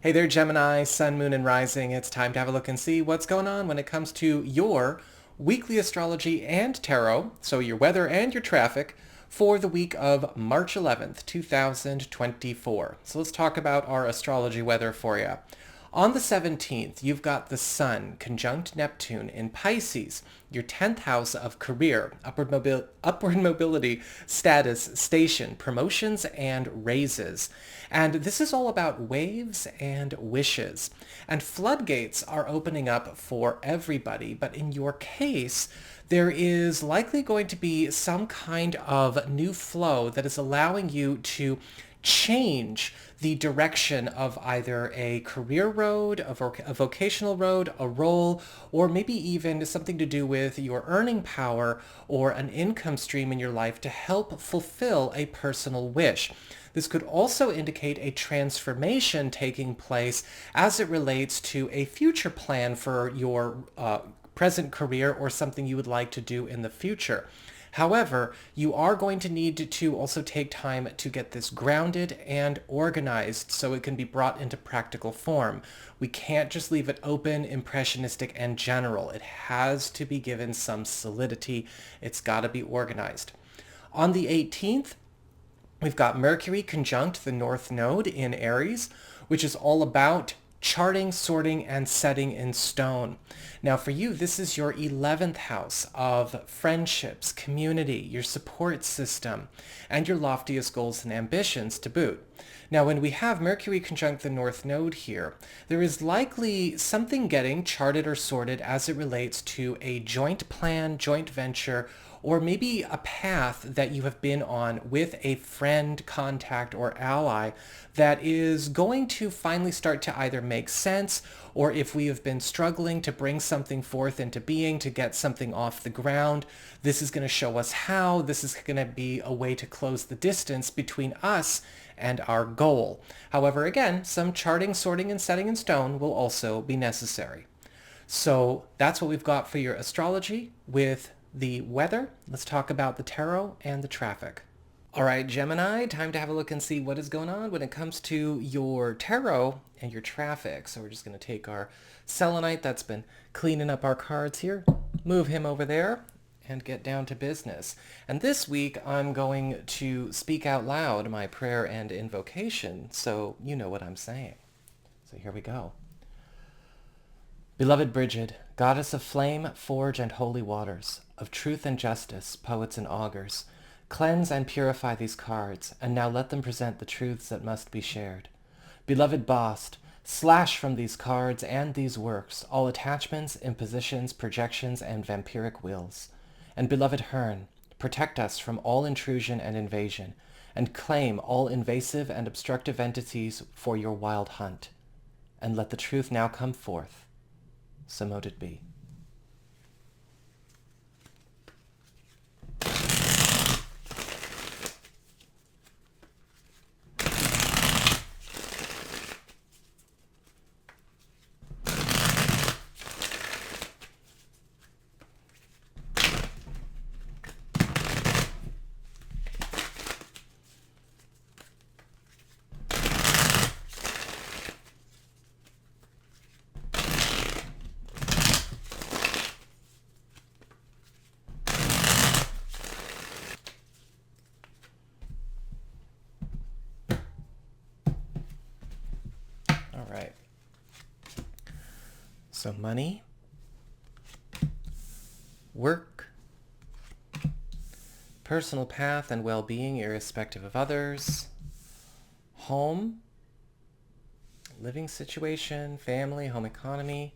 Hey there, Gemini, Sun, Moon, and Rising. It's time to have a look and see what's going on when it comes to your weekly astrology and tarot, so your weather and your traffic, for the week of March 11th, 2024. So let's talk about our astrology weather for you. On the 17th, you've got the Sun conjunct Neptune in Pisces, your 10th house of career, upward mobility, status, station, promotions, and raises. And this is all about waves and wishes. And floodgates are opening up for everybody, but in your case, there is likely going to be some kind of new flow that is allowing you to change the direction of either a career road, a vocational road, a role, or maybe even something to do with your earning power or an income stream in your life to help fulfill a personal wish. This could also indicate a transformation taking place as it relates to a future plan for your present career or something you would like to do in the future. However, you are going to need to also take time to get this grounded and organized so it can be brought into practical form. We can't just leave it open, impressionistic, and general. It has to be given some solidity. It's got to be organized. On the 18th, we've got Mercury conjunct the North Node in Aries, which is all about charting, sorting, and setting in stone. Now for you, this is your 11th house of friendships, community, your support system, and your loftiest goals and ambitions to boot. Now when we have Mercury conjunct the North Node here, there is likely something getting charted or sorted as it relates to a joint plan, joint venture, or maybe a path that you have been on with a friend, contact, or ally that is going to finally start to either make sense, or if we have been struggling to bring something forth into being, to get something off the ground, this is going to show us how. This is going to be a way to close the distance between us and our goal. However, again, some charting, sorting, and setting in stone will also be necessary. So that's what we've got for your astrology with the weather. Let's talk about the tarot and the traffic. All right, Gemini, time to have a look and see what is going on when it comes to your tarot and your traffic. So we're just going to take our selenite that's been cleaning up our cards here, move him over there, and get down to business. And this week, I'm going to speak out loud my prayer and invocation, so you know what I'm saying. So here we go. Beloved Brigid, goddess of flame, forge, and holy waters, of truth and justice, poets and augurs, cleanse and purify these cards, and now let them present the truths that must be shared. Beloved Bast, slash from these cards and these works all attachments, impositions, projections, and vampiric wills. And beloved Hern, protect us from all intrusion and invasion, and claim all invasive and obstructive entities for your wild hunt. And let the truth now come forth. So mote it be. All right. So money, work, personal path and well-being irrespective of others, home, living situation, family, home economy,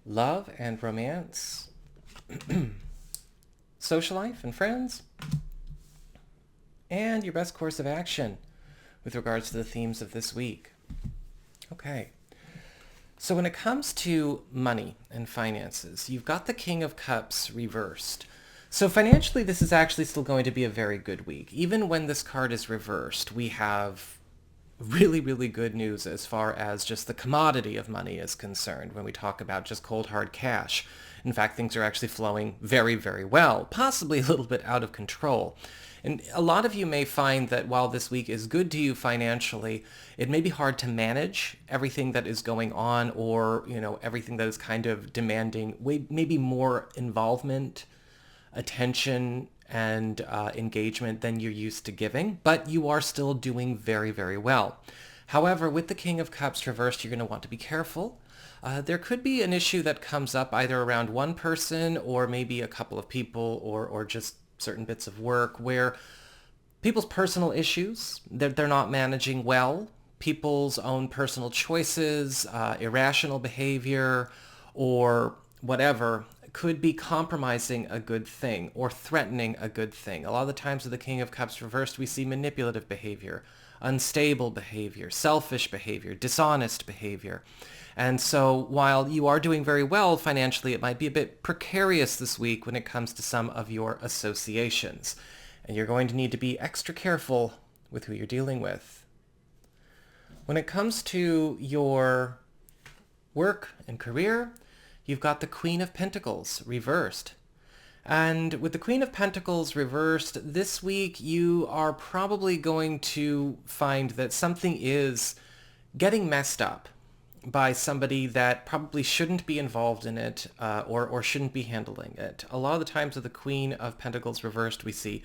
love and romance, social life and friends, and your best course of action with regards to the themes of this week. Okay. So when it comes to money and finances, you've got the King of Cups reversed. So financially, this is actually still going to be a very good week. Even when this card is reversed, we have really, really good news as far as just the commodity of money is concerned when we talk about just cold hard cash. In fact, things are actually flowing very, very well, possibly a little bit out of control. And a lot of you may find that while this week is good to you financially, it may be hard to manage everything that is going on, or, everything that is kind of demanding maybe more involvement, attention, and engagement than you're used to giving, but you are still doing very, very well. However, with the King of Cups reversed, you're going to want to be careful. There could be an issue that comes up either around one person or maybe a couple of people, or just certain bits of work where people's personal issues, they're not managing well, people's own personal choices, irrational behavior, or whatever could be compromising a good thing or threatening a good thing. A lot of the times with the King of Cups reversed, we see manipulative behavior, unstable behavior, selfish behavior, dishonest behavior. And so while you are doing very well financially, it might be a bit precarious this week when it comes to some of your associations. And you're going to need to be extra careful with who you're dealing with. When it comes to your work and career, you've got the Queen of Pentacles reversed. And with the Queen of Pentacles reversed, this week you are probably going to find that something is getting messed up by somebody that probably shouldn't be involved in it, or shouldn't be handling it. A lot of the times with the Queen of Pentacles reversed, we see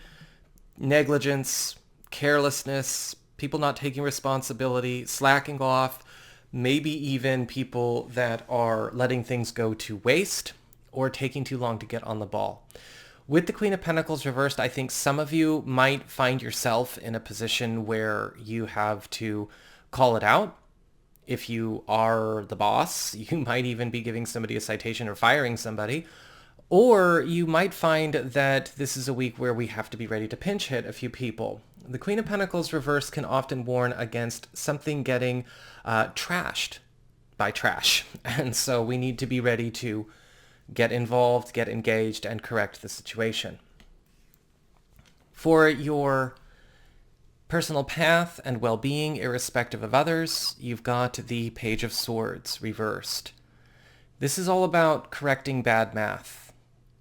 negligence, carelessness, people not taking responsibility, slacking off, maybe even people that are letting things go to waste or taking too long to get on the ball. With the Queen of Pentacles reversed, I think some of you might find yourself in a position where you have to call it out. If you are the boss, you might even be giving somebody a citation or firing somebody. Or you might find that this is a week where we have to be ready to pinch hit a few people. The Queen of Pentacles reversed can often warn against something getting trashed by trash. And so we need to be ready to get involved, get engaged, and correct the situation. For your personal path and well-being, irrespective of others, you've got the Page of Swords reversed. This is all about correcting bad math,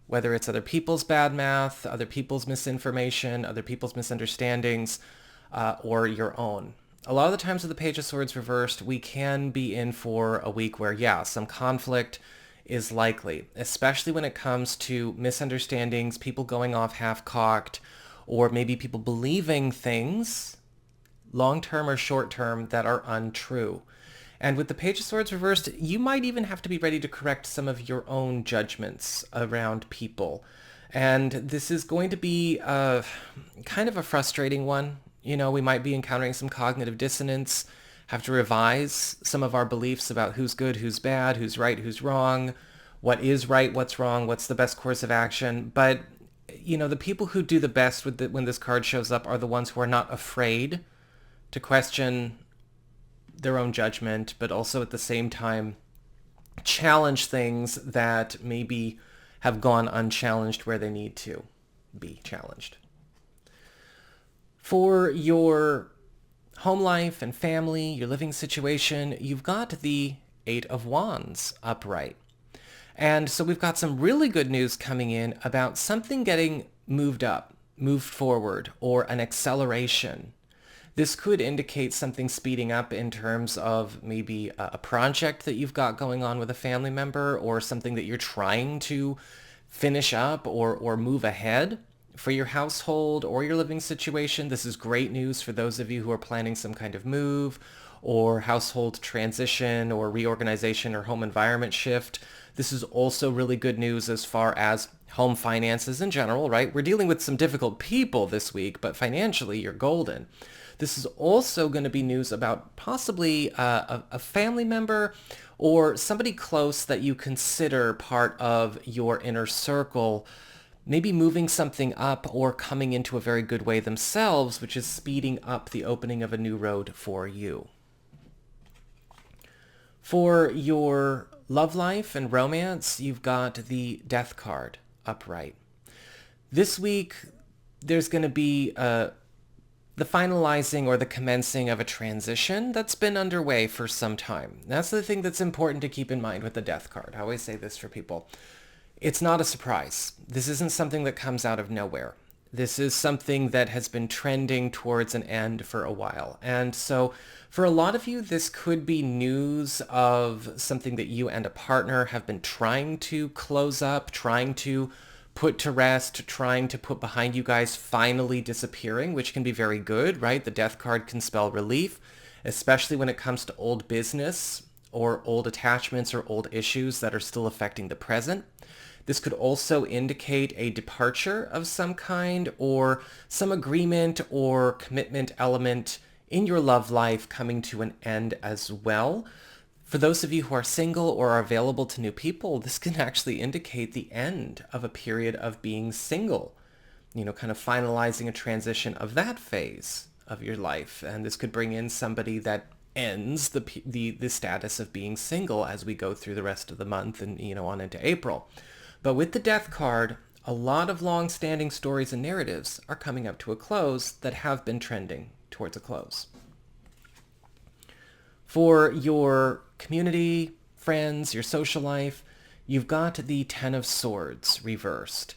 whether it's other people's bad math, other people's misinformation, other people's misunderstandings, or your own. A lot of the times with the Page of Swords reversed, we can be in for a week where, some conflict is likely, especially when it comes to misunderstandings, people going off half-cocked, or maybe people believing things, long-term or short-term, that are untrue. And with the Page of Swords reversed, you might even have to be ready to correct some of your own judgments around people. And this is going to be kind of a frustrating one. We might be encountering some cognitive dissonance, have to revise some of our beliefs about who's good, who's bad, who's right, who's wrong, what is right, what's wrong, what's the best course of action. But the people who do the best when this card shows up are the ones who are not afraid to question their own judgment, but also at the same time challenge things that maybe have gone unchallenged where they need to be challenged. For your home life and family, your living situation, you've got the Eight of Wands upright. And so we've got some really good news coming in about something getting moved up, moved forward, or an acceleration. This could indicate something speeding up in terms of maybe a project that you've got going on with a family member, or something that you're trying to finish up or move ahead for your household or your living situation. This is great news for those of you who are planning some kind of move or household transition or reorganization or home environment shift. This is also really good news as far as home finances in general, right? We're dealing with some difficult people this week, but financially you're golden. This is also going to be news about possibly a family member or somebody close that you consider part of your inner circle, maybe moving something up or coming into a very good way themselves, which is speeding up the opening of a new road for you. For your love life and romance, you've got the Death card upright. This week, there's going to be the finalizing or the commencing of a transition that's been underway for some time. That's the thing that's important to keep in mind with the Death card. I always say this for people. It's not a surprise. This isn't something that comes out of nowhere. This is something that has been trending towards an end for a while. And so for a lot of you, this could be news of something that you and a partner have been trying to close up, trying to put to rest, trying to put behind you guys, finally disappearing, which can be very good, right? The death card can spell relief, especially when it comes to old business or old attachments or old issues that are still affecting the present. This could also indicate a departure of some kind or some agreement or commitment element in your love life coming to an end as well. For those of you who are single or are available to new people, this can actually indicate the end of a period of being single, kind of finalizing a transition of that phase of your life. And this could bring in somebody that ends the status of being single as we go through the rest of the month and, on into April. But with the death card, a lot of long-standing stories and narratives are coming up to a close that have been trending towards a close. For your community, friends, your social life, you've got the Ten of Swords reversed.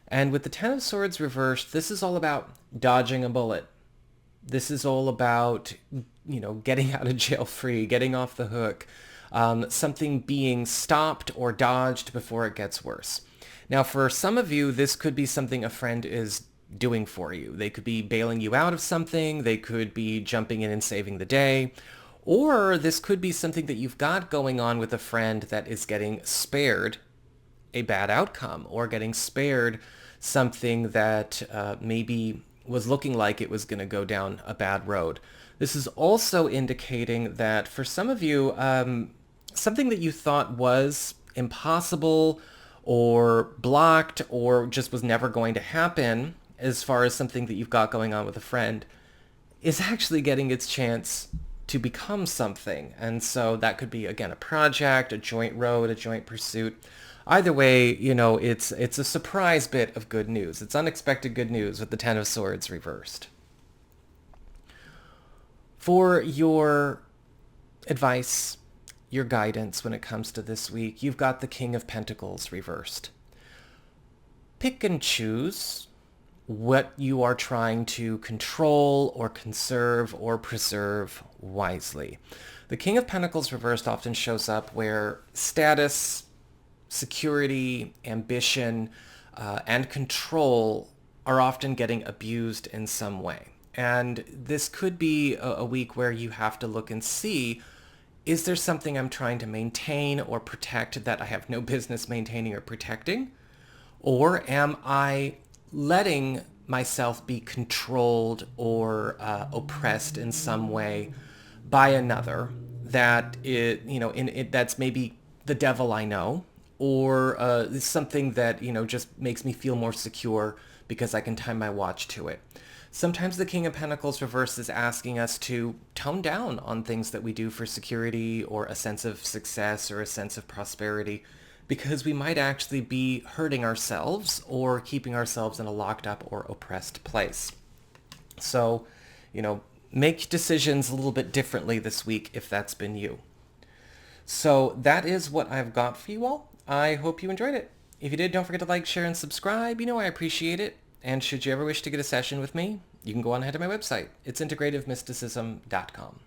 And with the Ten of Swords reversed, this is all about dodging a bullet. This is all about, getting out of jail free, getting off the hook, something being stopped or dodged before it gets worse. Now, for some of you, this could be something a friend is doing for you. They could be bailing you out of something. They could be jumping in and saving the day. Or this could be something that you've got going on with a friend that is getting spared a bad outcome or getting spared something that maybe was looking like it was going to go down a bad road. This is also indicating that for some of you, something that you thought was impossible or blocked or just was never going to happen as far as something that you've got going on with a friend is actually getting its chance to become something. And so that could be, again, a project, a joint road, a joint pursuit. Either way, it's a surprise bit of good news. It's unexpected good news with the Ten of Swords reversed. For your advice, your guidance when it comes to this week, you've got the King of Pentacles reversed. Pick and choose what you are trying to control or conserve or preserve wisely. The King of Pentacles reversed often shows up where status, security, ambition, and control are often getting abused in some way. And this could be a week where you have to look and see, is there something I'm trying to maintain or protect that I have no business maintaining or protecting? Or am I letting myself be controlled or oppressed in some way by another that that's maybe the devil I know, or something that just makes me feel more secure because I can time my watch to it. Sometimes the King of Pentacles reverse is asking us to tone down on things that we do for security or a sense of success or a sense of prosperity, because we might actually be hurting ourselves or keeping ourselves in a locked up or oppressed place. So, make decisions a little bit differently this week if that's been you. So that is what I've got for you all. I hope you enjoyed it. If you did, don't forget to like, share, and subscribe. I appreciate it. And should you ever wish to get a session with me, you can go on ahead to my website. It's integrativemysticism.com.